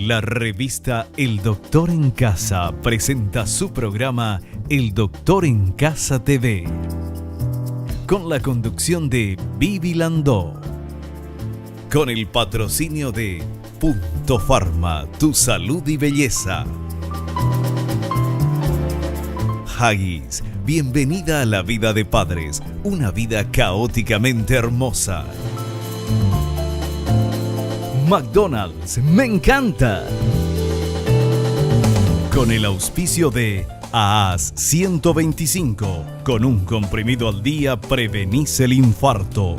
La revista El Doctor en Casa presenta su programa El Doctor en Casa TV, con la conducción de Vivi Landó, con el patrocinio de Punto Pharma, tu salud y belleza. Haggis, bienvenida a la vida de padres, una vida caóticamente hermosa. McDonald's, me encanta. Con el auspicio de AAS 125, con un comprimido al día prevenís el infarto.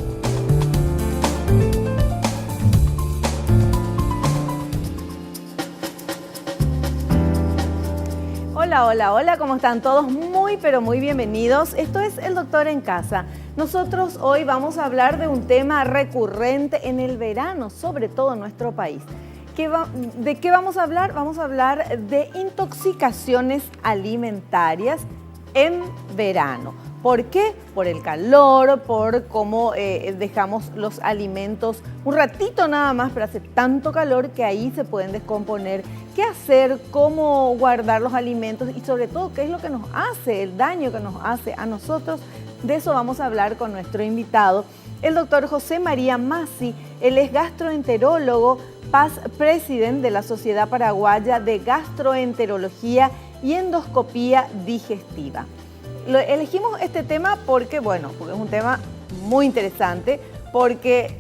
Hola, hola, hola, ¿cómo están todos? Muy, pero muy bienvenidos. Esto es El Doctor en Casa. Nosotros hoy vamos a hablar de un tema recurrente en el verano, sobre todo en nuestro país. ¿De qué vamos a hablar? Vamos a hablar de intoxicaciones alimentarias en verano. ¿Por qué? Por el calor, por cómo dejamos los alimentos un ratito nada más, pero hace tanto calor que ahí se pueden descomponer. ¿Qué hacer? ¿Cómo guardar los alimentos? Y sobre todo, ¿qué es lo que nos hace, el daño que nos hace a nosotros? De eso vamos a hablar con nuestro invitado, el doctor José María Massi. Él es gastroenterólogo, past president de la Sociedad Paraguaya de Gastroenterología y Endoscopía Digestiva. Elegimos este tema porque es un tema muy interesante, porque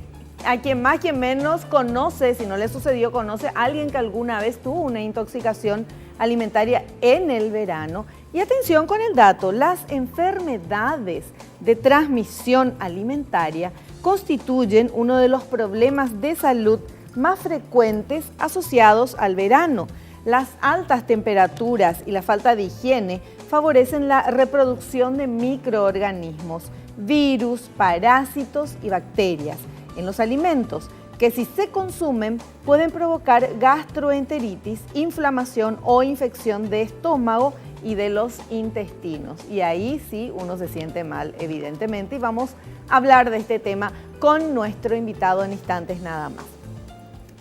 a quien más, quien menos conoce, si no le sucedió, conoce a alguien que alguna vez tuvo una intoxicación alimentaria en el verano. Y atención con el dato, las enfermedades de transmisión alimentaria constituyen uno de los problemas de salud más frecuentes asociados al verano. Las altas temperaturas y la falta de higiene favorecen la reproducción de microorganismos, virus, parásitos y bacterias en los alimentos, que si se consumen pueden provocar gastroenteritis, inflamación o infección de estómago y de los intestinos. Y ahí sí uno se siente mal, evidentemente, y vamos a hablar de este tema con nuestro invitado en instantes nada más.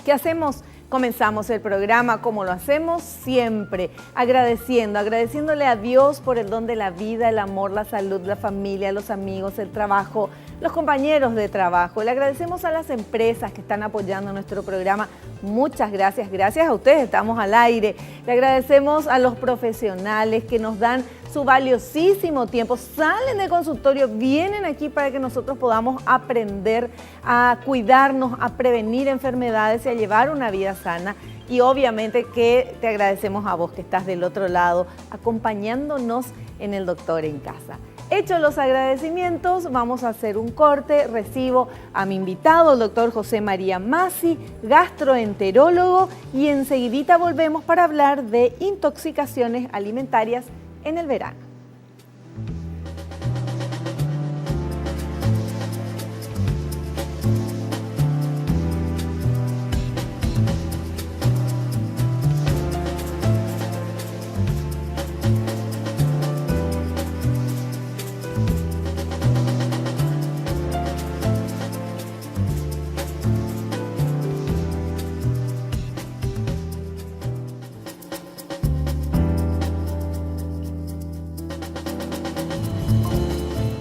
¿Qué hacemos? Comenzamos el programa como lo hacemos siempre, agradeciéndole a Dios por el don de la vida, el amor, la salud, la familia, los amigos, el trabajo, los compañeros de trabajo. Le agradecemos a las empresas que están apoyando nuestro programa. Muchas gracias, gracias a ustedes, estamos al aire. Le agradecemos a los profesionales que nos dan su valiosísimo tiempo, salen del consultorio, vienen aquí para que nosotros podamos aprender a cuidarnos, a prevenir enfermedades y a llevar una vida sana. Y obviamente que te agradecemos a vos que estás del otro lado, acompañándonos en El Doctor en Casa. Hechos los agradecimientos, vamos a hacer un corte. Recibo a mi invitado, el doctor José María Massi, gastroenterólogo, y enseguidita volvemos para hablar de intoxicaciones alimentarias en el verano.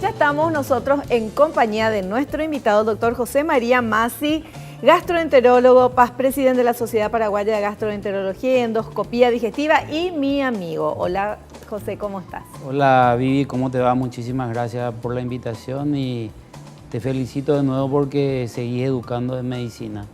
Estamos nosotros en compañía de nuestro invitado, el doctor José María Massi, gastroenterólogo, past president de la Sociedad Paraguaya de Gastroenterología y Endoscopía Digestiva y mi amigo. Hola José, ¿cómo estás? Hola Vivi, ¿cómo te va? Muchísimas gracias por la invitación y te felicito de nuevo porque seguís educando en medicina.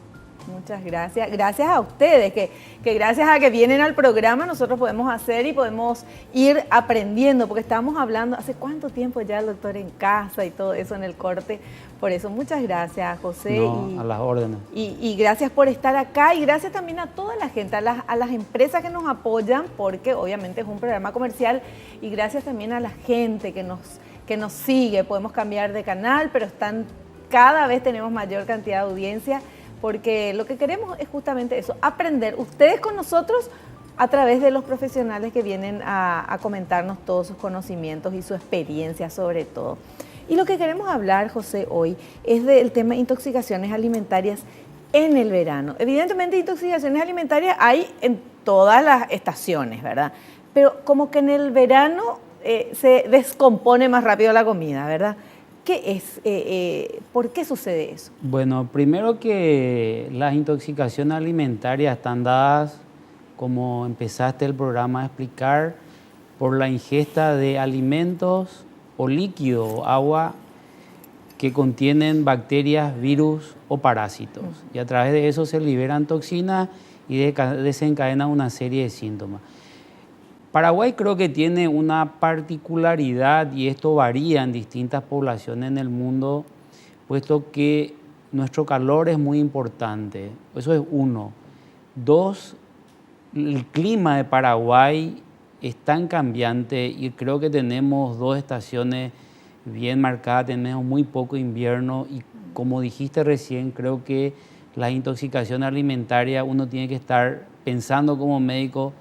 Muchas gracias. Gracias a ustedes, que gracias a que vienen al programa nosotros podemos hacer y podemos ir aprendiendo, porque estábamos hablando hace cuánto tiempo ya el doctor en casa y todo eso en el corte. Por eso, muchas gracias, José. No, a las órdenes. Y gracias por estar acá y gracias también a toda la gente, a las empresas que nos apoyan, porque obviamente es un programa comercial, y gracias también a la gente que nos sigue. Podemos cambiar de canal, pero cada vez tenemos mayor cantidad de audiencia, porque lo que queremos es justamente eso, aprender ustedes con nosotros a través de los profesionales que vienen a comentarnos todos sus conocimientos y su experiencia sobre todo. Y lo que queremos hablar, José, hoy es del tema de intoxicaciones alimentarias en el verano. Evidentemente, intoxicaciones alimentarias hay en todas las estaciones, ¿verdad? Pero como que en el verano se descompone más rápido la comida, ¿verdad? ¿Qué es? ¿Por qué sucede eso? Bueno, primero que las intoxicaciones alimentarias están dadas, como empezaste el programa a explicar, por la ingesta de alimentos o líquido, agua, que contienen bacterias, virus o parásitos. Y a través de eso se liberan toxinas y desencadenan una serie de síntomas. Paraguay creo que tiene una particularidad, y esto varía en distintas poblaciones en el mundo, puesto que nuestro calor es muy importante. Eso es uno. Dos, el clima de Paraguay es tan cambiante y creo que tenemos dos estaciones bien marcadas, tenemos muy poco invierno y como dijiste recién, creo que la intoxicación alimentaria uno tiene que estar pensando como médico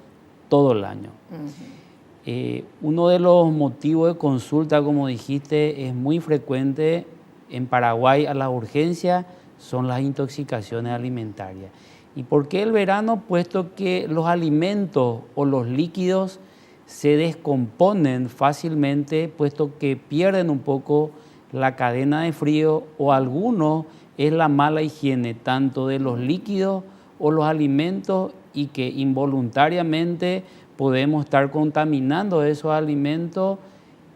todo el año. Uno de los motivos de consulta, como dijiste, es muy frecuente en Paraguay a la urgencia, son las intoxicaciones alimentarias. ¿Y por qué el verano? Puesto que los alimentos o los líquidos se descomponen fácilmente, puesto que pierden un poco la cadena de frío, o algunos es la mala higiene tanto de los líquidos o los alimentos, y que involuntariamente podemos estar contaminando esos alimentos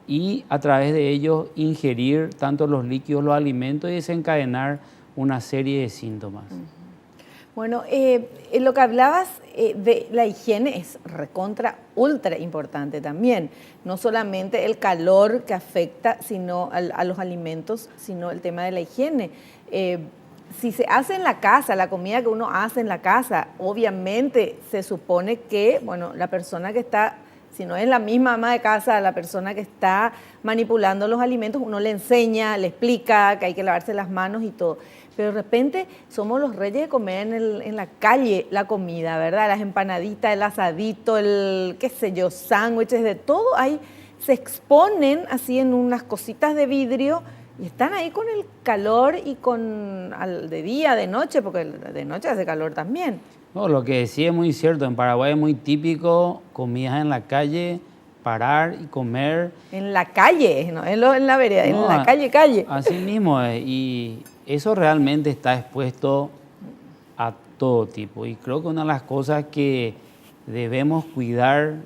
y a través de ellos ingerir tanto los líquidos, los alimentos y desencadenar una serie de síntomas. Bueno, lo que hablabas de la higiene es recontra, ultra importante también. No solamente el calor que afecta a los alimentos, sino el tema de la higiene. Si se hace en la casa, la comida que uno hace en la casa, obviamente se supone que, bueno, la persona que está, si no es la misma ama de casa, la persona que está manipulando los alimentos, uno le enseña, le explica que hay que lavarse las manos y todo. Pero de repente somos los reyes de comer en la calle la comida, ¿verdad? Las empanaditas, el asadito, el, qué sé yo, sándwiches, de todo. Ahí se exponen así en unas cositas de vidrio y están ahí con el calor y de día, de noche, porque de noche hace calor también. No, lo que sí es muy cierto, en Paraguay es muy típico comidas en la calle, parar y comer. En la calle, no en la vereda, no, en la calle. Así mismo es, y eso realmente está expuesto a todo tipo. Y creo que una de las cosas que debemos cuidar,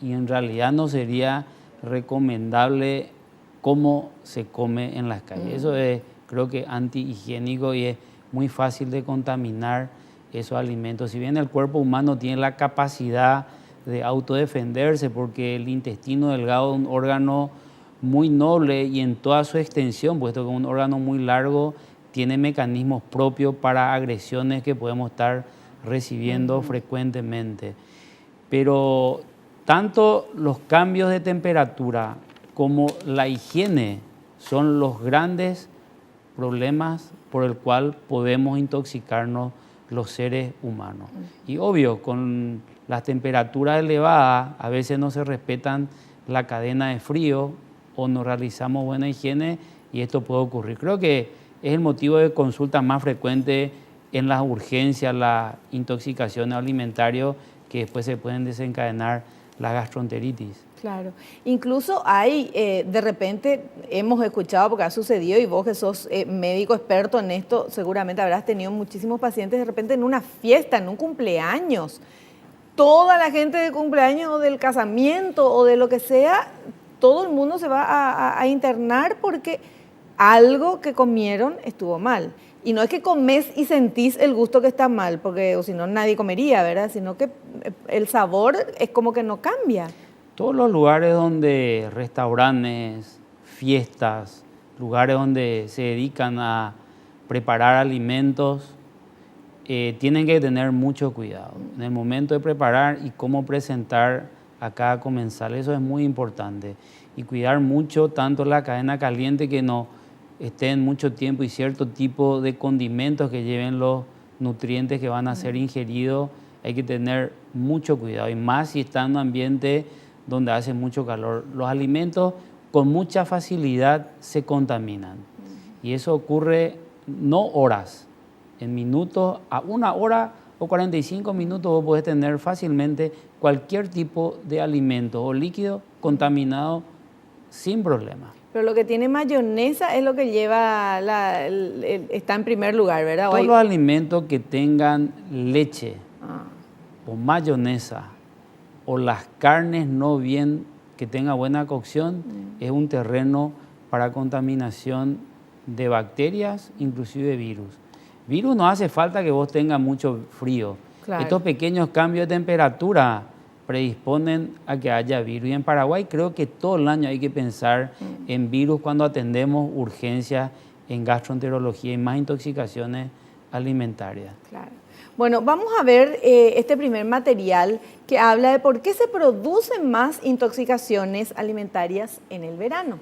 y en realidad no sería recomendable cómo se come en las calles. Eso es, creo que, antihigiénico y es muy fácil de contaminar esos alimentos. Si bien el cuerpo humano tiene la capacidad de autodefenderse, porque el intestino delgado es un órgano muy noble y en toda su extensión, puesto que es un órgano muy largo, tiene mecanismos propios para agresiones que podemos estar recibiendo frecuentemente. Pero tanto los cambios de temperatura como la higiene son los grandes problemas por el cual podemos intoxicarnos los seres humanos. Y obvio, con las temperaturas elevadas, a veces no se respetan la cadena de frío o no realizamos buena higiene y esto puede ocurrir. Creo que es el motivo de consulta más frecuente en las urgencias, las intoxicaciones alimentarias, que después se pueden desencadenar la gastroenteritis. Claro, incluso hay, de repente hemos escuchado, porque ha sucedido, y vos que sos médico experto en esto, seguramente habrás tenido muchísimos pacientes de repente en una fiesta, en un cumpleaños. Toda la gente de cumpleaños o del casamiento o de lo que sea, todo el mundo se va a internar porque algo que comieron estuvo mal. Y no es que comés y sentís el gusto que está mal, porque o si no nadie comería, ¿verdad? Sino que el sabor es como que no cambia. Todos los lugares donde restaurantes, fiestas, lugares donde se dedican a preparar alimentos, tienen que tener mucho cuidado en el momento de preparar y cómo presentar a cada comensal. Eso es muy importante. Y cuidar mucho tanto la cadena caliente, que no estén mucho tiempo, y cierto tipo de condimentos que lleven los nutrientes que van a ser ingeridos. Hay que tener mucho cuidado, y más si está en un ambiente donde hace mucho calor. Los alimentos con mucha facilidad se contaminan y eso ocurre no horas, En minutos, a 1 hora o 45 minutos vos podés tener fácilmente cualquier tipo de alimento o líquido contaminado sin problema. Pero lo que tiene mayonesa es lo que lleva, está en primer lugar, ¿verdad? Todos los alimentos que tengan leche o mayonesa o las carnes no bien, que tenga buena cocción, es un terreno para contaminación de bacterias, inclusive virus. Virus no hace falta que vos tengas mucho frío. Claro. Estos pequeños cambios de temperatura predisponen a que haya virus. Y en Paraguay creo que todo el año hay que pensar en virus cuando atendemos urgencias en gastroenterología y más intoxicaciones alimentarias. Claro. Bueno, vamos a ver este primer material que habla de por qué se producen más intoxicaciones alimentarias en el verano.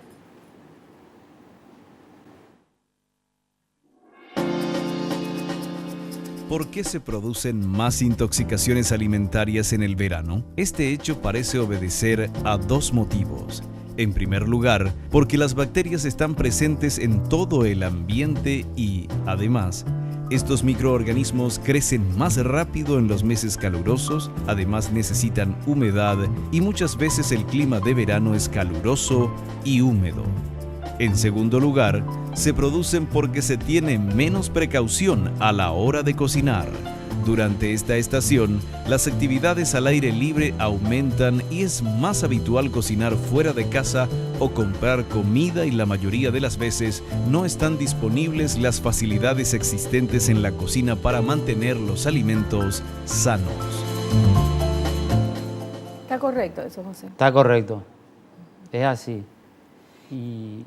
¿Por qué se producen más intoxicaciones alimentarias en el verano? Este hecho parece obedecer a 2 motivos. En primer lugar, porque las bacterias están presentes en todo el ambiente y, además, estos microorganismos crecen más rápido en los meses calurosos, además necesitan humedad y muchas veces el clima de verano es caluroso y húmedo. En segundo lugar, se producen porque se tiene menos precaución a la hora de cocinar. Durante esta estación, las actividades al aire libre aumentan y es más habitual cocinar fuera de casa o comprar comida y la mayoría de las veces no están disponibles las facilidades existentes en la cocina para mantener los alimentos sanos. ¿Está correcto eso, José? Está correcto. Es así. Y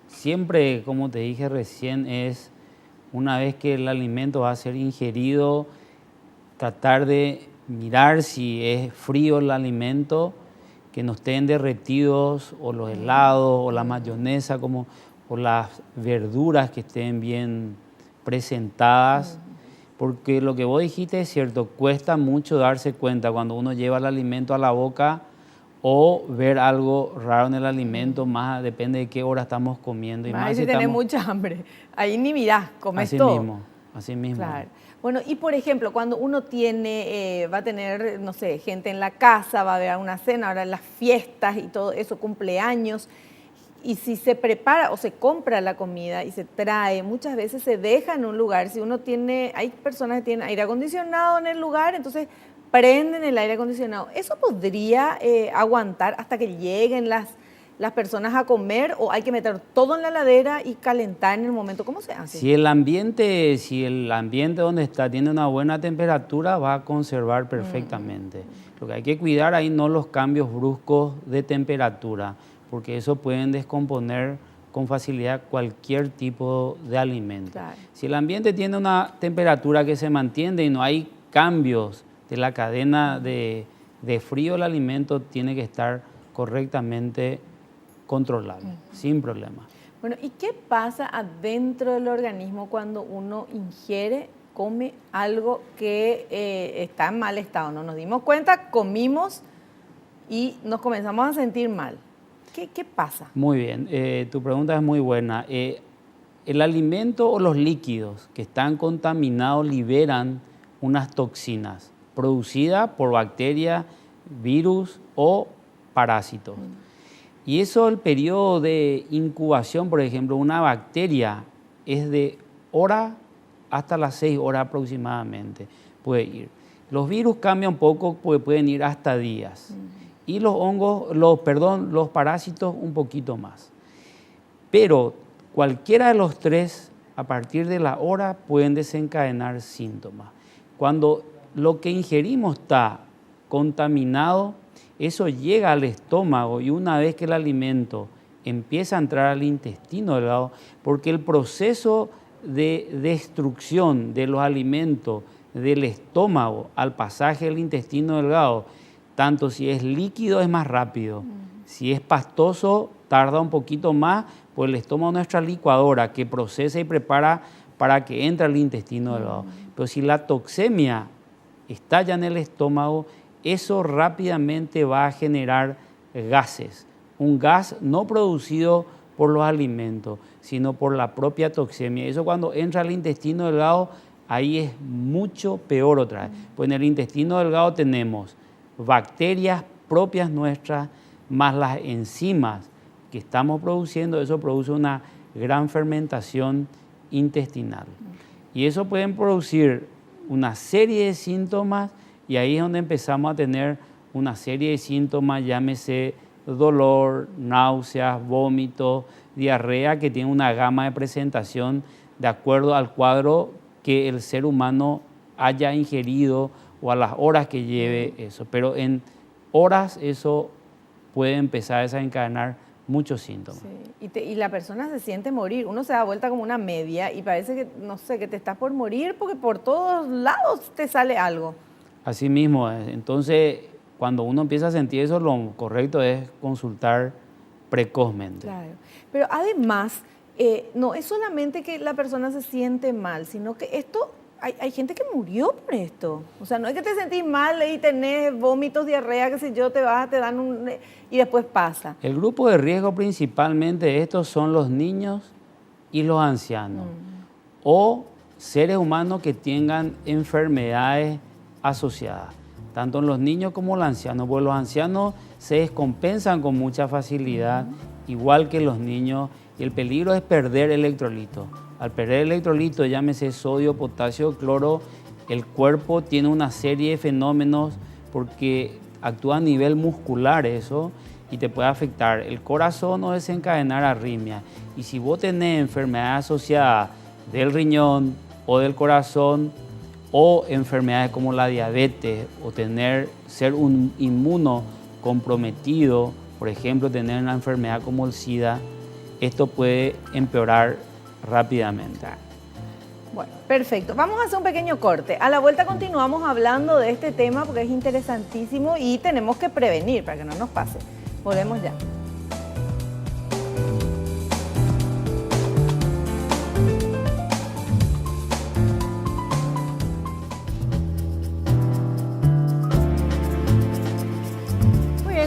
siempre, como te dije recién, es una vez que el alimento va a ser ingerido, tratar de mirar si es frío el alimento, que no estén derretidos, o los helados, o la mayonesa, o las verduras que estén bien presentadas. Porque lo que vos dijiste es cierto, cuesta mucho darse cuenta cuando uno lleva el alimento a la boca o ver algo raro en el alimento, más depende de qué hora estamos comiendo. Y más si tenés mucha hambre, ahí ni mirás, comes así todo. Así mismo. Claro. Bueno, y por ejemplo, cuando uno va a tener, no sé, gente en la casa, va a haber una cena, ahora las fiestas y todo eso, cumpleaños, y si se prepara o se compra la comida y se trae, muchas veces se deja en un lugar. Si uno hay personas que tienen aire acondicionado en el lugar, entonces prenden el aire acondicionado. ¿Eso podría aguantar hasta que lleguen las personas a comer o hay que meter todo en la heladera y calentar en el momento? ¿Cómo se hace? Si el ambiente donde está tiene una buena temperatura, va a conservar perfectamente. Lo que hay que cuidar ahí no los cambios bruscos de temperatura, porque eso pueden descomponer con facilidad cualquier tipo de alimento. Claro. Si el ambiente tiene una temperatura que se mantiene y no hay cambios de la cadena de frío, el alimento tiene que estar correctamente controlable, sin problema. Bueno, ¿y qué pasa adentro del organismo cuando uno come algo que está en mal estado? No nos dimos cuenta, comimos y nos comenzamos a sentir mal. ¿Qué pasa? Muy bien, tu pregunta es muy buena. El alimento o los líquidos que están contaminados liberan unas toxinas producidas por bacterias, virus o parásitos. Y eso, el periodo de incubación, por ejemplo, una bacteria es de hora hasta las 6 horas aproximadamente puede ir. Los virus cambian un poco, pueden ir hasta días. Y los hongos, los parásitos un poquito más. Pero cualquiera de los tres, a partir de la hora, pueden desencadenar síntomas. Cuando lo que ingerimos está contaminado, eso llega al estómago y una vez que el alimento empieza a entrar al intestino delgado, porque el proceso de destrucción de los alimentos del estómago al pasaje del intestino delgado, tanto si es líquido es más rápido, si es pastoso tarda un poquito más, pues el estómago es nuestra licuadora que procesa y prepara para que entre al intestino delgado. Pero si la toxemia está ya en el estómago, eso rápidamente va a generar gases. Un gas no producido por los alimentos, sino por la propia toxemia. Eso cuando entra al intestino delgado ahí es mucho peor otra vez. Pues en el intestino delgado tenemos bacterias propias nuestras, más las enzimas que estamos produciendo, eso produce una gran fermentación intestinal. Y eso pueden producir una serie de síntomas y ahí es donde empezamos a tener una serie de síntomas, llámese dolor, náuseas, vómitos, diarrea, que tiene una gama de presentación de acuerdo al cuadro que el ser humano haya ingerido o a las horas que lleve eso. Pero en horas eso puede empezar a desencadenar muchos síntomas. Sí. Y la persona se siente morir. Uno se da vuelta como una media y parece que, no sé, que te estás por morir porque por todos lados te sale algo. Así mismo. Entonces, cuando uno empieza a sentir eso, lo correcto es consultar precozmente. Claro. Pero además, no es solamente que la persona se siente mal, sino que esto, hay gente que murió por esto. O sea, no es que te sentís mal y tenés vómitos, diarrea, qué sé yo, te dan y después pasa. El grupo de riesgo principalmente de estos son los niños y los ancianos. O seres humanos que tengan enfermedades asociadas, tanto en los niños como los ancianos, porque los ancianos se descompensan con mucha facilidad, igual que los niños, y el peligro es perder electrolitos. Al perder electrolitos, llámese sodio, potasio, cloro, el cuerpo tiene una serie de fenómenos porque actúa a nivel muscular eso y te puede afectar el corazón o desencadenar arritmia. Y si vos tenés enfermedades asociadas del riñón o del corazón, o enfermedades como la diabetes o ser un inmuno comprometido, por ejemplo, tener una enfermedad como el SIDA, esto puede empeorar rápidamente. Bueno, perfecto. Vamos a hacer un pequeño corte. A la vuelta continuamos hablando de este tema porque es interesantísimo y tenemos que prevenir para que no nos pase. Volvemos ya.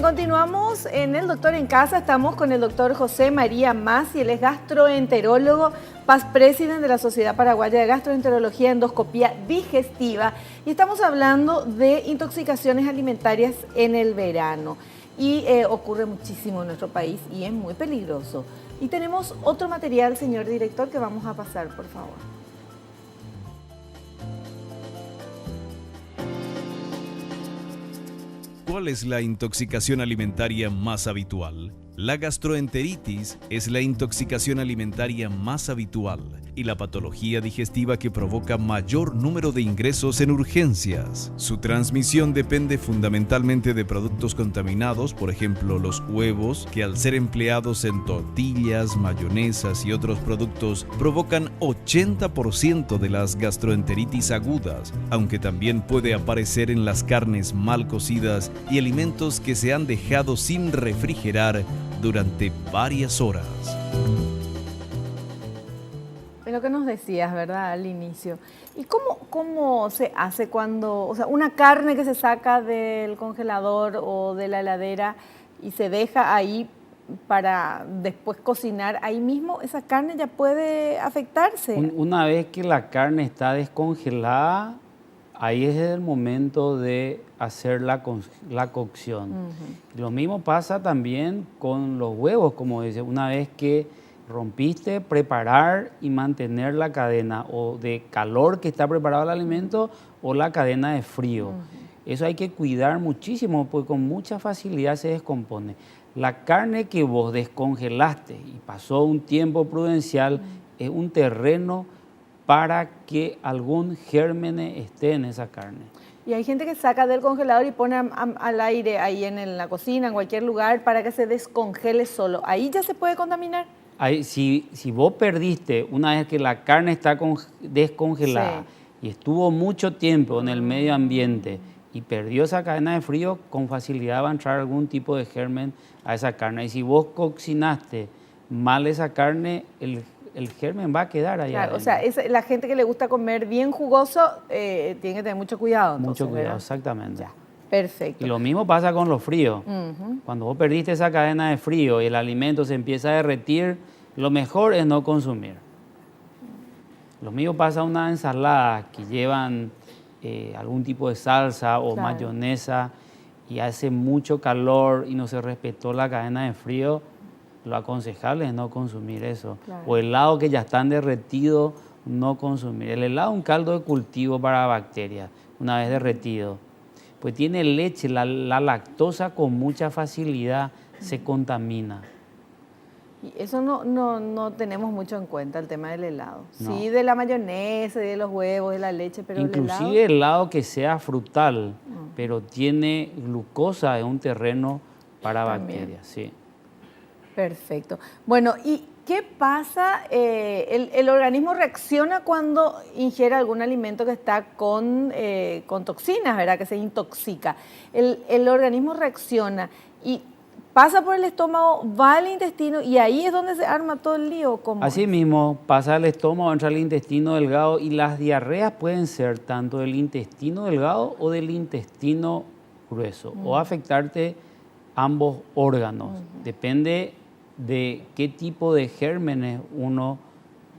Continuamos en El Doctor en Casa. Estamos con el doctor José María Masi, él es gastroenterólogo, past president de la Sociedad Paraguaya de Gastroenterología y Endoscopía Digestiva. Y estamos hablando de intoxicaciones alimentarias en el verano. Y ocurre muchísimo en nuestro país y es muy peligroso. Y tenemos otro material, señor director, que vamos a pasar, por favor. ¿Cuál es la intoxicación alimentaria más habitual? La gastroenteritis es la intoxicación alimentaria más habitual y la patología digestiva que provoca mayor número de ingresos en urgencias. Su transmisión depende fundamentalmente de productos contaminados, por ejemplo los huevos, que al ser empleados en tortillas, mayonesas y otros productos provocan 80% de las gastroenteritis agudas, aunque también puede aparecer en las carnes mal cocidas y alimentos que se han dejado sin refrigerar durante varias horas. Es lo que nos decías, ¿verdad? Al inicio. ¿Y cómo se hace cuando, o sea, una carne que se saca del congelador o de la heladera y se deja ahí para después cocinar, ahí mismo esa carne ya puede afectarse? Una vez que la carne está descongelada, ahí es el momento de hacer la cocción. Lo mismo pasa también con los huevos, como dice, una vez que rompiste, preparar y mantener la cadena o de calor que está preparado el alimento o la cadena de frío. Eso hay que cuidar muchísimo porque con mucha facilidad se descompone. La carne que vos descongelaste y pasó un tiempo prudencial es un terreno para que algún germen esté en esa carne. Y hay gente que saca del congelador y pone al aire ahí en la cocina, en cualquier lugar, para que se descongele solo. ¿Ahí ya se puede contaminar? Ahí, si vos perdiste, una vez que la carne está descongelada y estuvo mucho tiempo en el medio ambiente y perdió esa cadena de frío, con facilidad va a entrar algún tipo de germen a esa carne. Y si vos cocinaste mal esa carne, el germen va a quedar ahí. Claro, o sea, la gente que le gusta comer bien jugoso tiene que tener mucho cuidado. Entonces, mucho cuidado, ¿verdad? Exactamente. Ya, perfecto. Y lo mismo pasa con los fríos. Cuando vos perdiste esa cadena de frío y el alimento se empieza a derretir, lo mejor es no consumir. Lo mío pasa una ensalada que llevan algún tipo de salsa o mayonesa y hace mucho calor y no se respetó la cadena de frío, lo aconsejable es no consumir eso. O helado que ya están derretidos, no consumir. El helado es un caldo de cultivo para bacterias, una vez derretido. Pues tiene leche, la lactosa con mucha facilidad se contamina. Y eso no tenemos mucho en cuenta, el tema del helado. No. Sí, de la mayonesa, de los huevos, de la leche, pero inclusive el helado que sea frutal, pero tiene glucosa, es un terreno para bacterias. Sí. Perfecto. Bueno, ¿y qué pasa? El organismo reacciona cuando ingiere algún alimento que está con toxinas, ¿verdad? Que se intoxica. El organismo reacciona y pasa por el estómago, va al intestino y ahí es donde se arma todo el lío. Así mismo, pasa al estómago, entra al intestino delgado y las diarreas pueden ser tanto del intestino delgado o del intestino grueso o afectarte ambos órganos. Depende de qué tipo de gérmenes uno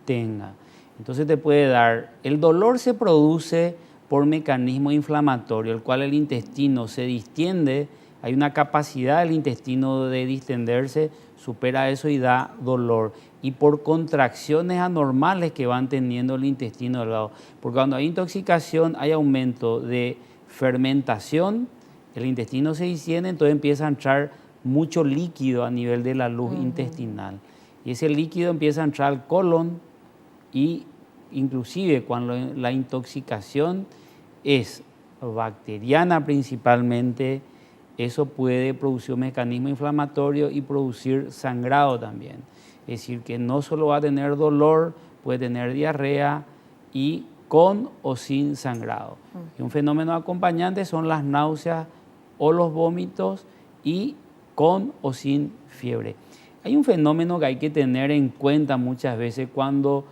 tenga. Entonces te puede dar, el dolor se produce por mecanismo inflamatorio, el cual el intestino se distiende, hay una capacidad del intestino de distenderse, supera eso y da dolor. Y por contracciones anormales que van teniendo el intestino delgado. Porque cuando hay intoxicación hay aumento de fermentación, el intestino se distiende, entonces empieza a entrar mucho líquido a nivel de la luz intestinal. Y ese líquido empieza a entrar al colon y inclusive cuando la intoxicación es bacteriana principalmente, eso puede producir un mecanismo inflamatorio y producir sangrado también. Es decir, que no solo va a tener dolor, puede tener diarrea y con o sin sangrado. Y un fenómeno acompañante son las náuseas o los vómitos y con o sin fiebre. Hay un fenómeno que hay que tener en cuenta muchas veces cuando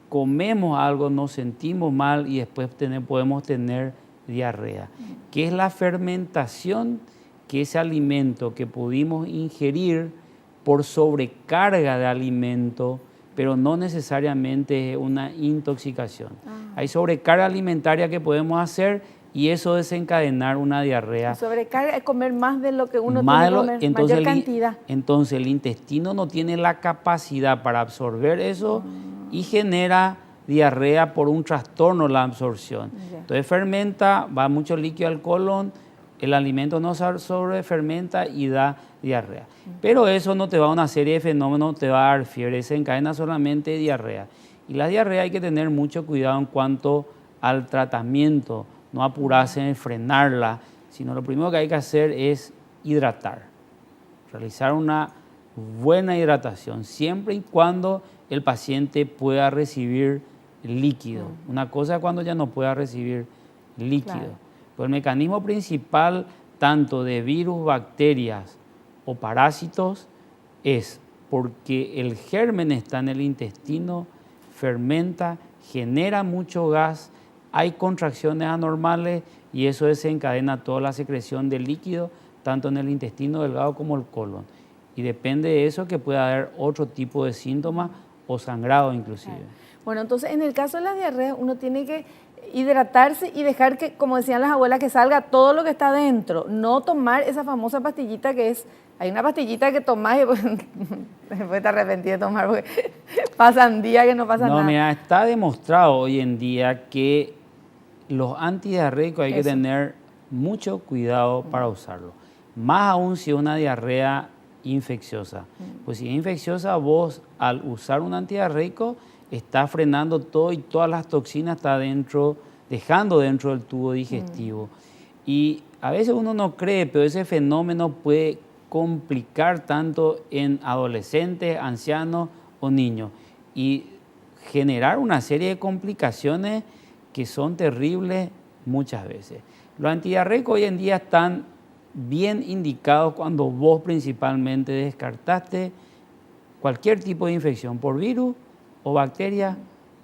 comemos algo, nos sentimos mal y después podemos tener diarrea, que es la fermentación, que ese alimento que pudimos ingerir por sobrecarga de alimento, pero no necesariamente una intoxicación. Hay sobrecarga alimentaria que podemos hacer y eso desencadenar una diarrea. Sobrecarga es comer más de lo que uno tiene que comer, entonces mayor cantidad. Entonces el intestino no tiene la capacidad para absorber eso y genera diarrea por un trastorno de la absorción. Entonces fermenta, va mucho líquido al colon, el alimento no sobrefermenta y da diarrea. Pero eso no te va a una serie de fenómenos, te va a dar fiebre, se encadena solamente diarrea. Y la diarrea hay que tener mucho cuidado en cuanto al tratamiento, no apurarse en frenarla, sino lo primero que hay que hacer es hidratar, realizar una buena hidratación, siempre y cuando el paciente pueda recibir líquido. Una cosa es cuando ya no pueda recibir líquido. Pues el mecanismo principal, tanto de virus, bacterias o parásitos, es porque el germen está en el intestino, fermenta, genera mucho gas, hay contracciones anormales y eso desencadena toda la secreción de líquido, tanto en el intestino delgado como el colon. Y depende de eso que pueda haber otro tipo de síntomas o sangrado inclusive. Bueno, entonces en el caso de la diarrea uno tiene que hidratarse y dejar que, como decían las abuelas, que salga todo lo que está dentro. No tomar esa famosa pastillita que es, hay una pastillita que tomás y después te arrepentís de tomar porque pasan días que no pasa nada. No, mira, está demostrado hoy en día que los antidiarreicos hay que tener mucho cuidado para usarlo. Más aún si es una diarrea infecciosa. Pues si es infecciosa, vos al usar un antidiarreico está frenando todo y todas las toxinas está dentro, dejando dentro del tubo digestivo. Y a veces uno no cree, pero ese fenómeno puede complicar tanto en adolescentes, ancianos o niños y generar una serie de complicaciones que son terribles muchas veces. Los antidiarreicos hoy en día están bien indicados cuando vos principalmente descartaste cualquier tipo de infección por virus o bacteria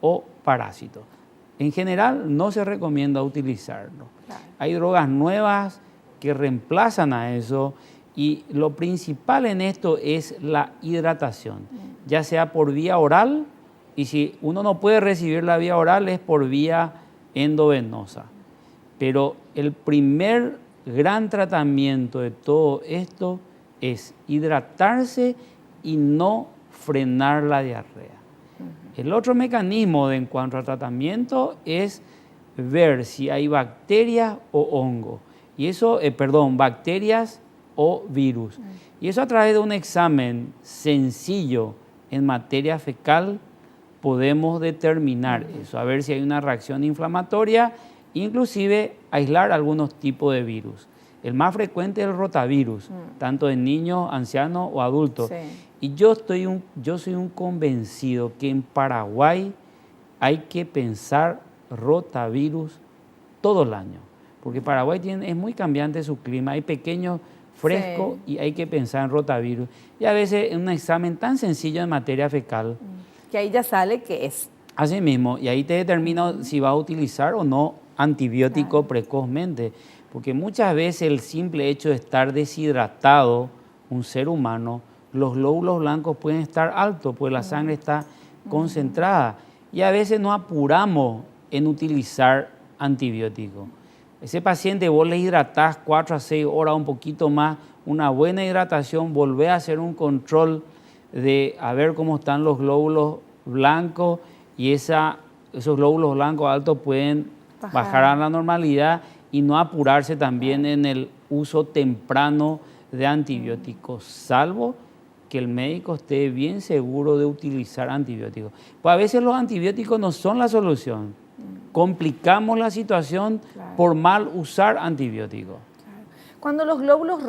o parásito. En general no se recomienda utilizarlo. Hay drogas nuevas que reemplazan a eso y lo principal en esto es la hidratación, ya sea por vía oral, Y si uno no puede recibir la vía oral es por vía endovenosa. Pero el primer gran tratamiento de todo esto es hidratarse y no frenar la diarrea. El otro mecanismo en cuanto al tratamiento es ver si hay bacterias o hongos. Y eso, bacterias o virus. Y eso a través de un examen sencillo en materia fecal podemos determinar eso, a ver si hay una reacción inflamatoria, inclusive aislar algunos tipos de virus. El más frecuente es el rotavirus, tanto en niños, ancianos o adultos. Sí. Y yo soy un convencido que en Paraguay hay que pensar rotavirus todo el año, porque Paraguay es muy cambiante su clima, hay pequeños frescos y hay que pensar en rotavirus. Y a veces en un examen tan sencillo en materia fecal, que ahí ya sale que es. Así mismo, y ahí te determina si vas a utilizar o no antibiótico precozmente, porque muchas veces el simple hecho de estar deshidratado, un ser humano, los glóbulos blancos pueden estar altos, pues la sangre está concentrada, y a veces nos apuramos en utilizar antibióticos. Ese paciente vos le hidratás 4 a 6 horas, un poquito más, una buena hidratación, volvés a hacer un control de a ver cómo están los glóbulos blancos, y esos glóbulos blancos altos pueden bajar a la normalidad y no apurarse también en el uso temprano de antibióticos, salvo que el médico esté bien seguro de utilizar antibióticos. Pues a veces los antibióticos no son la solución, complicamos la situación por mal usar antibióticos. Cuando los glóbulos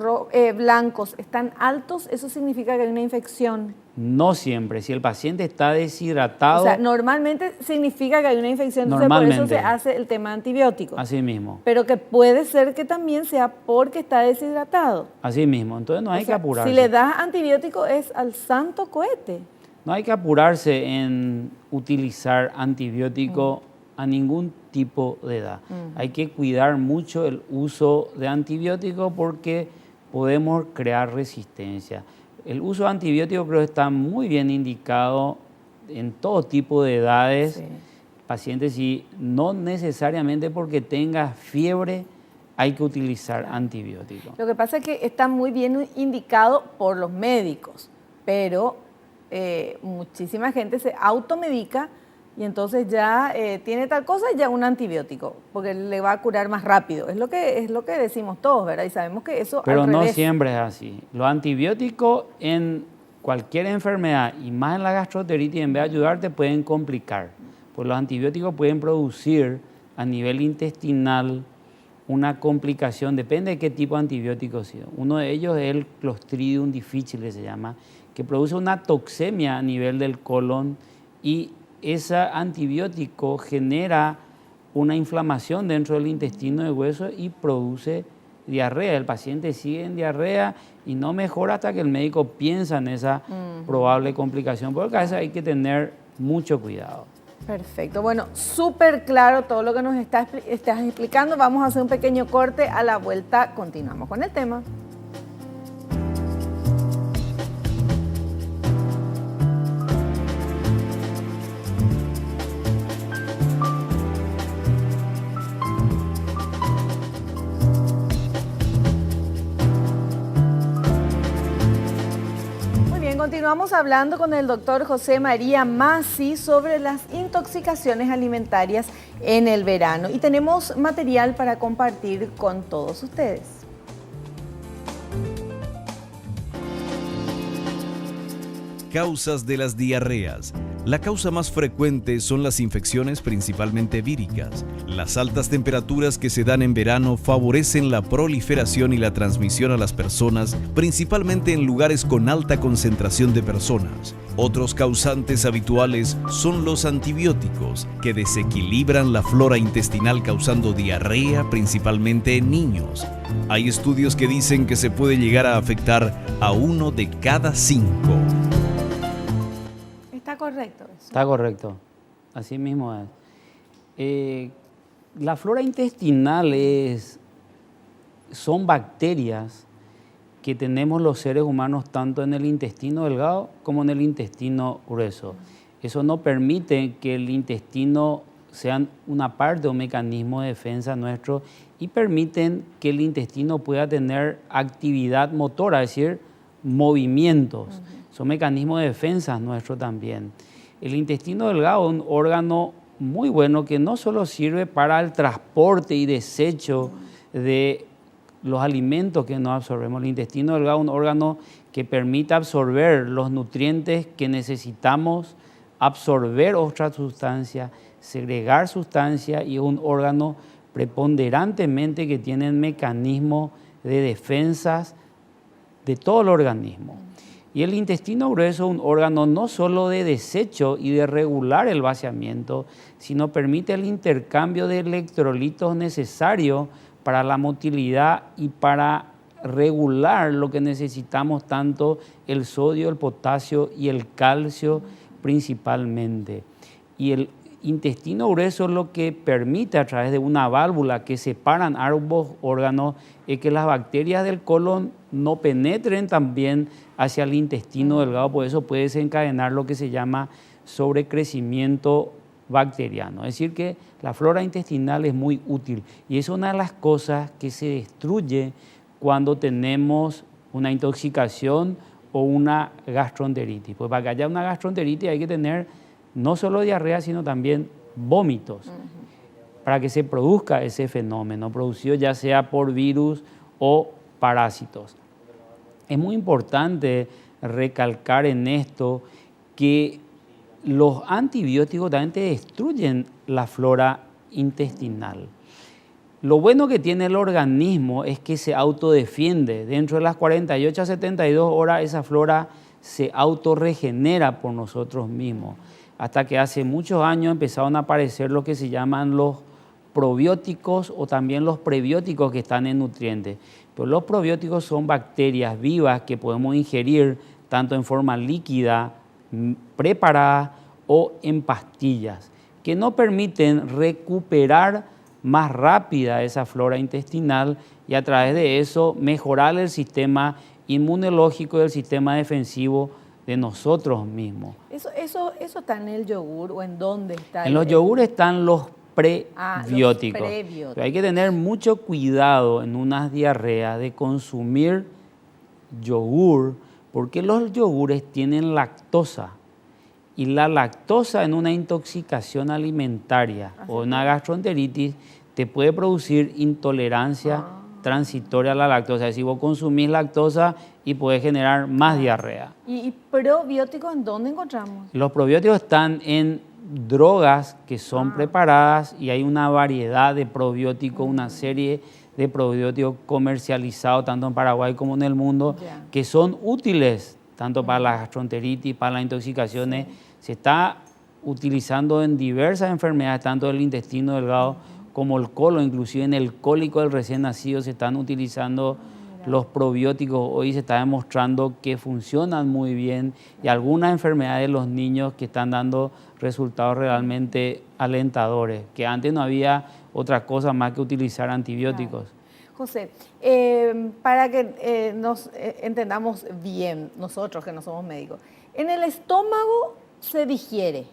blancos están altos, ¿eso significa que hay una infección? No siempre. Si el paciente está deshidratado... O sea, normalmente significa que hay una infección, entonces por eso se hace el tema antibiótico. Así mismo. Pero que puede ser que también sea porque está deshidratado. Así mismo. Entonces no hay que apurarse. Si le das antibiótico es al santo cohete. No hay que apurarse en utilizar antibiótico a ningún tipo de edad. Hay que cuidar mucho el uso de antibióticos porque podemos crear resistencia. El uso de antibióticos creo que está muy bien indicado en todo tipo de edades. Pacientes, y no necesariamente porque tenga fiebre hay que utilizar antibióticos. Lo que pasa es que está muy bien indicado por los médicos, pero muchísima gente se automedica y entonces ya tiene tal cosa y ya un antibiótico, porque le va a curar más rápido. Es lo que decimos todos, ¿verdad? Y sabemos que eso pero al no revés. Siempre es así. Los antibióticos en cualquier enfermedad, y más en la gastroenteritis, en vez de ayudarte, pueden complicar. Pues los antibióticos pueden producir a nivel intestinal una complicación, depende de qué tipo de antibiótico sea. Uno de ellos es el Clostridium difficile, se llama, que produce una toxemia a nivel del colon, y ese antibiótico genera una inflamación dentro del intestino de hueso y produce diarrea. El paciente sigue en diarrea y no mejora hasta que el médico piensa en esa probable complicación. Por eso hay que tener mucho cuidado. Perfecto. Bueno, súper claro todo lo que nos estás explicando. Vamos a hacer un pequeño corte. A la vuelta continuamos con el tema. Continuamos hablando con el doctor José María Masi sobre las intoxicaciones alimentarias en el verano y tenemos material para compartir con todos ustedes. Causas de las diarreas. La causa más frecuente son las infecciones principalmente víricas. Las altas temperaturas que se dan en verano favorecen la proliferación y la transmisión a las personas, principalmente en lugares con alta concentración de personas. Otros causantes habituales son los antibióticos, que desequilibran la flora intestinal causando diarrea, principalmente en niños. Hay estudios que dicen que se puede llegar a afectar a 1 de cada 5. ¿Está correcto eso? Está correcto, así mismo es. La flora intestinal son bacterias que tenemos los seres humanos tanto en el intestino delgado como en el intestino grueso. Eso no permite que el intestino sea una parte o un mecanismo de defensa nuestro y permiten que el intestino pueda tener actividad motora, es decir, movimientos. Son mecanismos de defensa nuestros también. El intestino delgado es un órgano muy bueno que no solo sirve para el transporte y desecho de los alimentos que no absorbemos. El intestino delgado es un órgano que permite absorber los nutrientes que necesitamos, absorber otras sustancias, segregar sustancias, y es un órgano preponderantemente que tiene mecanismos de defensas de todo el organismo. Y el intestino grueso es un órgano no solo de desecho y de regular el vaciamiento, sino permite el intercambio de electrolitos necesarios para la motilidad y para regular lo que necesitamos, tanto el sodio, el potasio y el calcio principalmente. Y el intestino grueso lo que permite, a través de una válvula que separan ambos órganos, es que las bacterias del colon no penetren también hacia el intestino delgado, por eso puede desencadenar lo que se llama sobrecrecimiento bacteriano. Es decir, que la flora intestinal es muy útil y es una de las cosas que se destruye cuando tenemos una intoxicación o una gastroenteritis. Pues para que haya una gastroenteritis hay que tener no solo diarrea, sino también vómitos, para que se produzca ese fenómeno, producido ya sea por virus o parásitos. Es muy importante recalcar en esto que los antibióticos también te destruyen la flora intestinal. Lo bueno que tiene el organismo es que se autodefiende. Dentro de las 48 a 72 horas esa flora se autorregenera por nosotros mismos. Hasta que hace muchos años empezaron a aparecer lo que se llaman los probióticos o también los prebióticos que están en nutrientes. Pero los probióticos son bacterias vivas que podemos ingerir tanto en forma líquida, preparada o en pastillas, que nos permiten recuperar más rápida esa flora intestinal y a través de eso mejorar el sistema inmunológico y el sistema defensivo de nosotros mismos. ¿Eso está en el yogur o en dónde está? En los yogures están los prebióticos. Pero hay que tener mucho cuidado en unas diarreas de consumir yogur, porque los yogures tienen lactosa. Y la lactosa en una intoxicación alimentaria o una gastroenteritis te puede producir intolerancia transitoria a la lactosa. Es decir, vos consumís lactosa y puede generar más diarrea. ¿Y probióticos en dónde encontramos? Los probióticos están en drogas que son preparadas y hay una variedad de probióticos, una serie de probióticos comercializados tanto en Paraguay como en el mundo, que son útiles tanto para la gastroenteritis, para las intoxicaciones. Se está utilizando en diversas enfermedades, tanto del intestino delgado como el colon, inclusive en el cólico del recién nacido se están utilizando los probióticos. Hoy se está demostrando que funcionan muy bien y algunas enfermedades de los niños que están dando resultados realmente alentadores, que antes no había otra cosa más que utilizar antibióticos. José, para que nos entendamos bien, nosotros que no somos médicos, en el estómago se digiere,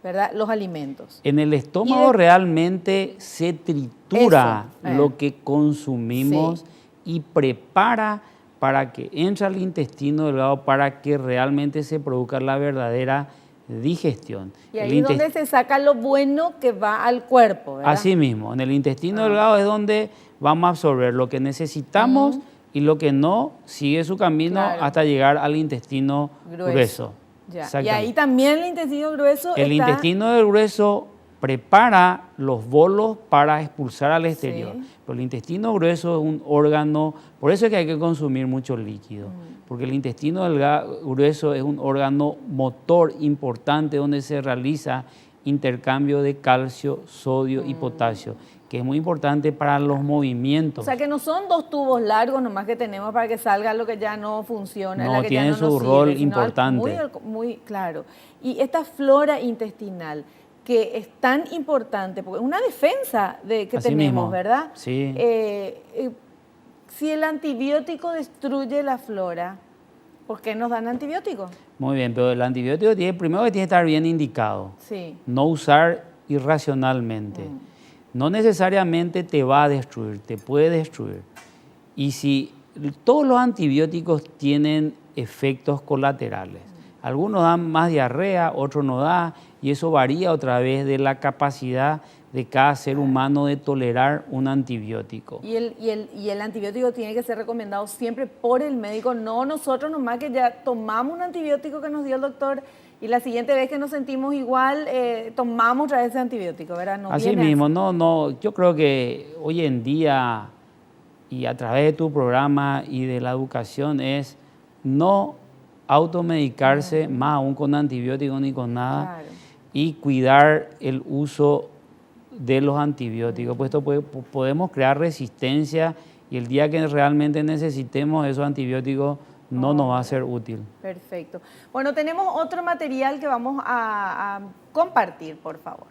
¿verdad?, los alimentos. En el estómago realmente se tritura lo que consumimos y prepara para que entre al intestino delgado, para que realmente se produzca la verdadera digestión. Y ahí es donde se saca lo bueno que va al cuerpo, ¿verdad? Así mismo, en el intestino delgado es donde vamos a absorber lo que necesitamos y lo que no sigue su camino hasta llegar al intestino grueso. Y ahí también el intestino grueso El intestino del grueso prepara los bolos para expulsar al exterior. Pero el intestino grueso es un órgano, por eso es que hay que consumir mucho líquido, porque el intestino grueso es un órgano motor importante donde se realiza intercambio de calcio, sodio y potasio, que es muy importante para los movimientos. O sea, que no son dos tubos largos nomás que tenemos para que salga lo que ya no funciona. No, la que tiene ya no su nos rol sirve, importante. Muy claro. Y esta flora intestinal, que es tan importante, porque es una defensa que Así tenemos, mismo, ¿verdad? Sí. Si el antibiótico destruye la flora, ¿Por qué nos dan antibióticos? Muy bien, pero el antibiótico primero que tiene que estar bien indicado. Sí. No usar irracionalmente. No necesariamente te va a destruir, te puede destruir. Y si todos los antibióticos tienen efectos colaterales. Algunos dan más diarrea, otros no dan, y eso varía otra vez de la capacidad de cada ser humano de tolerar un antibiótico. Y el antibiótico tiene que ser recomendado siempre por el médico, no nosotros nomás que ya tomamos un antibiótico que nos dio el doctor y la siguiente vez que nos sentimos igual, tomamos otra vez ese antibiótico, ¿verdad? No Así mismo, no, yo creo que hoy en día y a través de tu programa y de la educación es no automedicarse, más aún con antibióticos ni con nada, Claro. y cuidar el uso de los antibióticos, puesto que podemos crear resistencia y el día que realmente necesitemos esos antibióticos no nos va a ser útil. Perfecto. Bueno, tenemos otro material que vamos a compartir, por favor.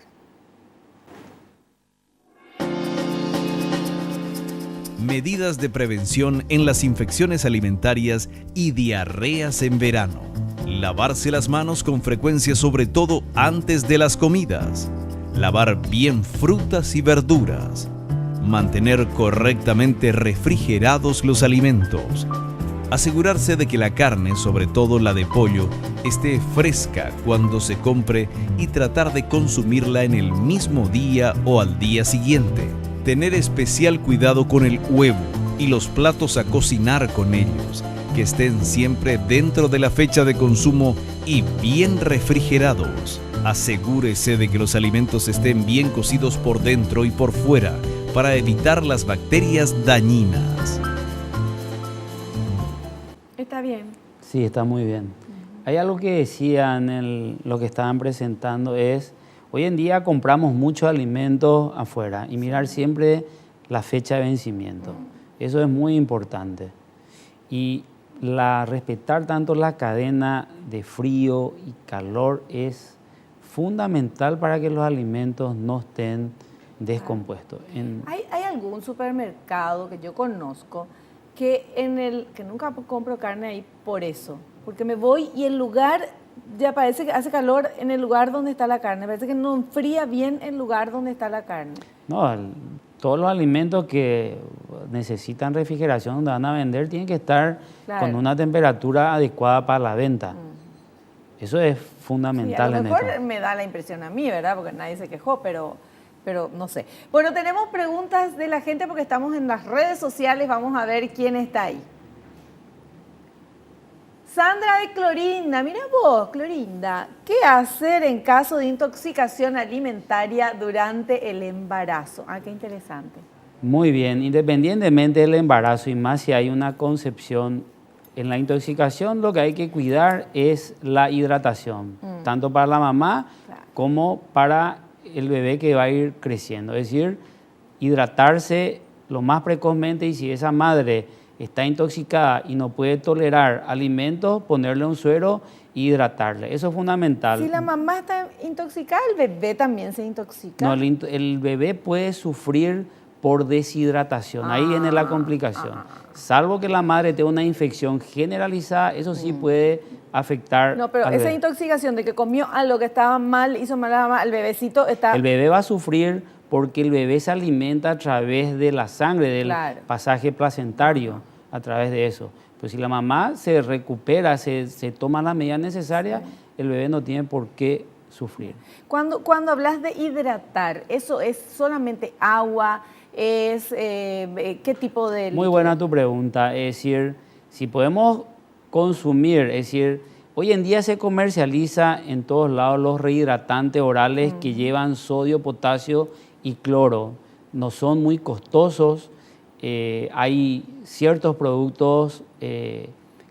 Medidas de prevención en las infecciones alimentarias y diarreas en verano. Lavarse las manos con frecuencia, sobre todo antes de las comidas. Lavar bien frutas y verduras. Mantener correctamente refrigerados los alimentos. Asegurarse de que la carne, sobre todo la de pollo, esté fresca cuando se compre y tratar de consumirla en el mismo día o al día siguiente. Tener especial cuidado con el huevo y los platos a cocinar con ellos, que estén siempre dentro de la fecha de consumo y bien refrigerados. Asegúrese de que los alimentos estén bien cocidos por dentro y por fuera para evitar las bacterias dañinas. Está bien. Sí, está muy bien. Hay algo que decían en lo que estaban presentando es, hoy en día compramos muchos alimentos afuera y mirar siempre la fecha de vencimiento. Eso es muy importante. Y respetar tanto la cadena de frío y calor es fundamental para que los alimentos no estén descompuestos. ¿Hay algún supermercado que yo conozco que nunca compro carne ahí por eso? Porque me voy y el lugar ya parece que hace calor en el lugar donde está la carne. Parece que no enfría bien el lugar donde está la carne. No, todos los alimentos que necesitan refrigeración donde van a vender tienen que estar con una temperatura adecuada para la venta. Eso es fundamental. Sí, a lo en mejor esto. me da la impresión a mí, ¿verdad? Porque nadie se quejó, pero no sé. Bueno, tenemos preguntas de la gente porque estamos en las redes sociales. Vamos a ver quién está ahí. Sandra de Clorinda, mira vos, Clorinda, ¿qué hacer en caso de intoxicación alimentaria durante el embarazo? Ah, qué interesante. Muy bien, independientemente del embarazo y más si hay una concepción, en la intoxicación lo que hay que cuidar es la hidratación, tanto para la mamá como para el bebé que va a ir creciendo. Es decir, hidratarse lo más precozmente y si esa madre está intoxicada y no puede tolerar alimentos, ponerle un suero e hidratarle. Eso es fundamental. Si la mamá está intoxicada, el bebé también se intoxica. No, el bebé puede sufrir por deshidratación. Ahí viene la complicación. Salvo que la madre tenga una infección generalizada, eso sí puede afectar No, pero al esa bebé. intoxicación de que comió algo que estaba mal, hizo mal a la mamá, el bebecito está... El bebé va a sufrir porque el bebé se alimenta a través de la sangre, del pasaje placentario, a través de eso. Pues si la mamá se recupera, se toma las medidas necesarias, el bebé no tiene por qué sufrir. Cuando hablas de hidratar, ¿eso es solamente agua? ¿Qué tipo de líquido? Muy buena tu pregunta. Es decir, si podemos consumir, es decir, hoy en día se comercializa en todos lados los rehidratantes orales que llevan sodio, potasio y cloro. No son muy costosos. Hay ciertos productos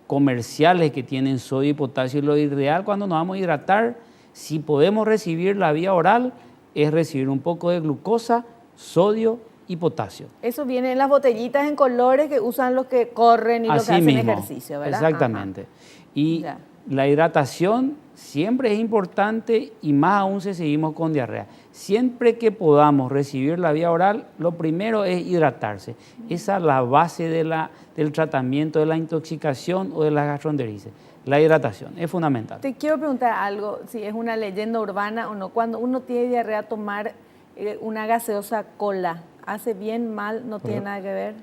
comerciales que tienen sodio y potasio. Lo ideal cuando nos vamos a hidratar, si podemos recibir la vía oral, es recibir un poco de glucosa, sodio y potasio. Eso viene en las botellitas en colores que usan los que corren y los que hacen ejercicio, ¿verdad? Exactamente. Y La hidratación siempre es importante y más aún si seguimos con diarrea. Siempre que podamos recibir la vía oral, lo primero es hidratarse. Esa es la base del tratamiento de la intoxicación o de la gastroenteritis. La hidratación es fundamental. Te quiero preguntar algo, si es una leyenda urbana o no. Cuando uno tiene diarrea, tomar una gaseosa cola, ¿hace bien, mal, no tiene nada que ver?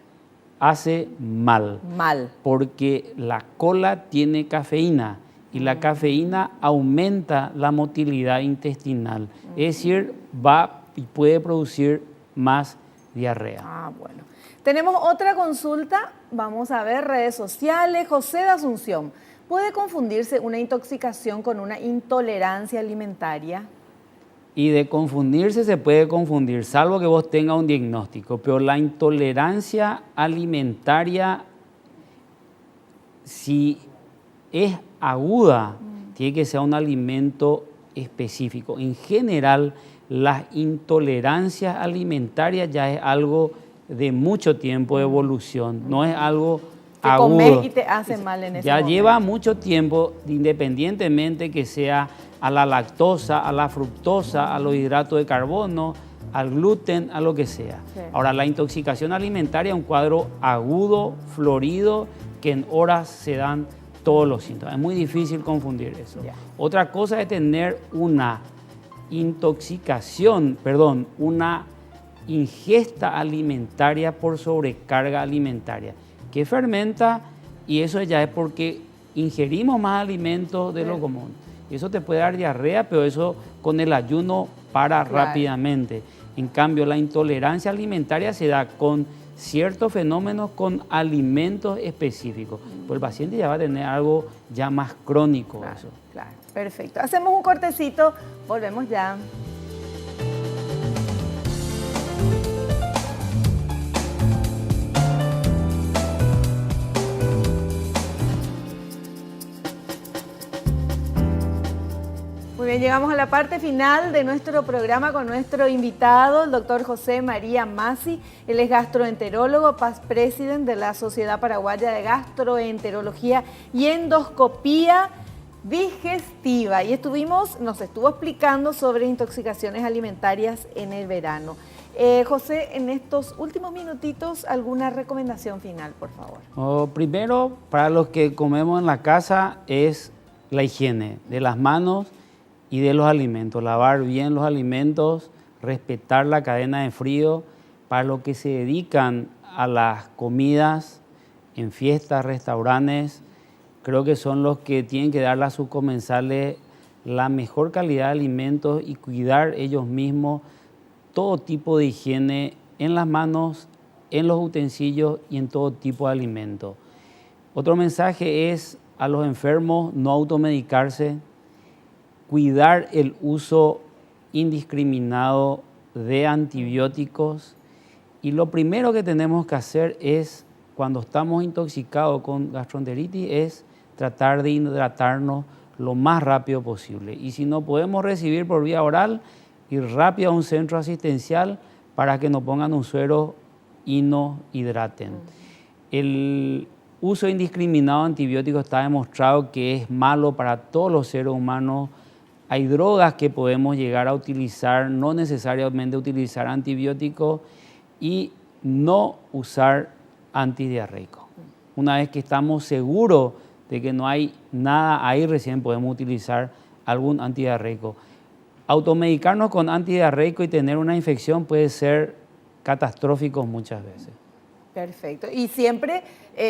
Hace mal. Mal. Porque la cola tiene cafeína y la cafeína aumenta la motilidad intestinal. Es decir, va y puede producir más diarrea. Ah, bueno. Tenemos otra consulta, vamos a ver, redes sociales. José de Asunción, ¿puede confundirse una intoxicación con una intolerancia alimentaria? Y de confundirse se puede confundir, salvo que vos tengas un diagnóstico, pero la intolerancia alimentaria, si es aguda, tiene que ser un alimento específico. En general, las intolerancias alimentarias ya es algo de mucho tiempo de evolución, no es algo agudo. Que comes y te hace mal en ese momento. Ya lleva mucho tiempo, independientemente que sea a la lactosa, a la fructosa, a los hidratos de carbono, al gluten, a lo que sea. Sí. Ahora, la intoxicación alimentaria es un cuadro agudo, florido, que en horas se dan todos los síntomas. Es muy difícil confundir eso. Yeah. Otra cosa es tener una una ingesta alimentaria por sobrecarga alimentaria, que fermenta, y eso ya es porque ingerimos más alimentos de lo común. Eso te puede dar diarrea, pero eso con el ayuno para rápidamente. En cambio, la intolerancia alimentaria se da con ciertos fenómenos con alimentos específicos. Pues el paciente ya va a tener algo ya más crónico. Claro, eso. Claro, perfecto. Hacemos un cortecito, volvemos ya. Muy bien, llegamos a la parte final de nuestro programa con nuestro invitado, el doctor José María Masi. Él es gastroenterólogo, past president de la Sociedad Paraguaya de Gastroenterología y Endoscopía Digestiva. Y nos estuvo explicando sobre intoxicaciones alimentarias en el verano. José, en estos últimos minutitos, ¿alguna recomendación final, por favor? Primero, para los que comemos en la casa, es la higiene de las manos y de los alimentos, lavar bien los alimentos, respetar la cadena de frío. Para los que se dedican a las comidas en fiestas, restaurantes, creo que son los que tienen que darle a sus comensales la mejor calidad de alimentos y cuidar ellos mismos todo tipo de higiene en las manos, en los utensilios y en todo tipo de alimentos. Otro mensaje es a los enfermos no automedicarse, cuidar el uso indiscriminado de antibióticos, y lo primero que tenemos que hacer es, cuando estamos intoxicados con gastroenteritis, es tratar de hidratarnos lo más rápido posible. Y si no podemos recibir por vía oral, ir rápido a un centro asistencial para que nos pongan un suero y nos hidraten. El uso indiscriminado de antibióticos está demostrado que es malo para todos los seres humanos. Hay drogas que podemos llegar a utilizar, no necesariamente utilizar antibióticos, y no usar antidiarreicos. Una vez que estamos seguros de que no hay nada ahí, recién podemos utilizar algún antidiarreico. Automedicarnos con antidiarreico y tener una infección puede ser catastrófico muchas veces. Perfecto. Y siempre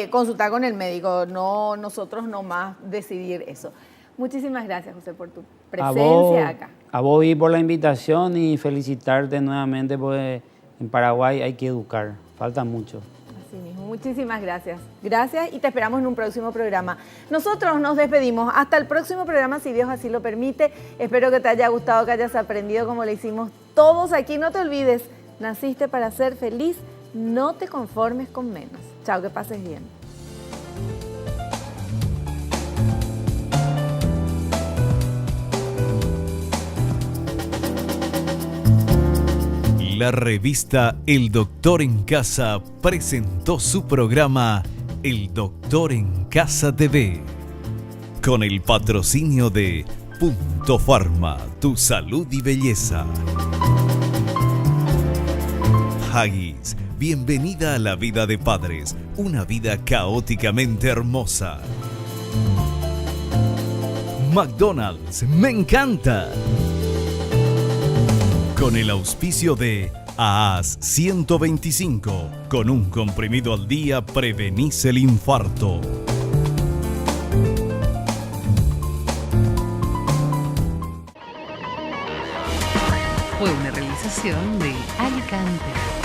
consultar con el médico, no nosotros nomás decidir eso. Muchísimas gracias, José, por tu presencia acá. A vos y por la invitación, y felicitarte nuevamente porque en Paraguay hay que educar, falta mucho. Así mismo, muchísimas gracias. Gracias y te esperamos en un próximo programa. Nosotros nos despedimos. Hasta el próximo programa, si Dios así lo permite. Espero que te haya gustado, que hayas aprendido como lo hicimos todos aquí. No te olvides, naciste para ser feliz, no te conformes con menos. Chao, que pases bien. La revista El Doctor en Casa presentó su programa El Doctor en Casa TV. con el patrocinio de Punto Pharma, tu salud y belleza. Haggis, bienvenida a la vida de padres, una vida caóticamente hermosa. McDonald's, me encanta. Con el auspicio de AAS 125, con un comprimido al día prevenís el infarto. Fue una realización de Alicante.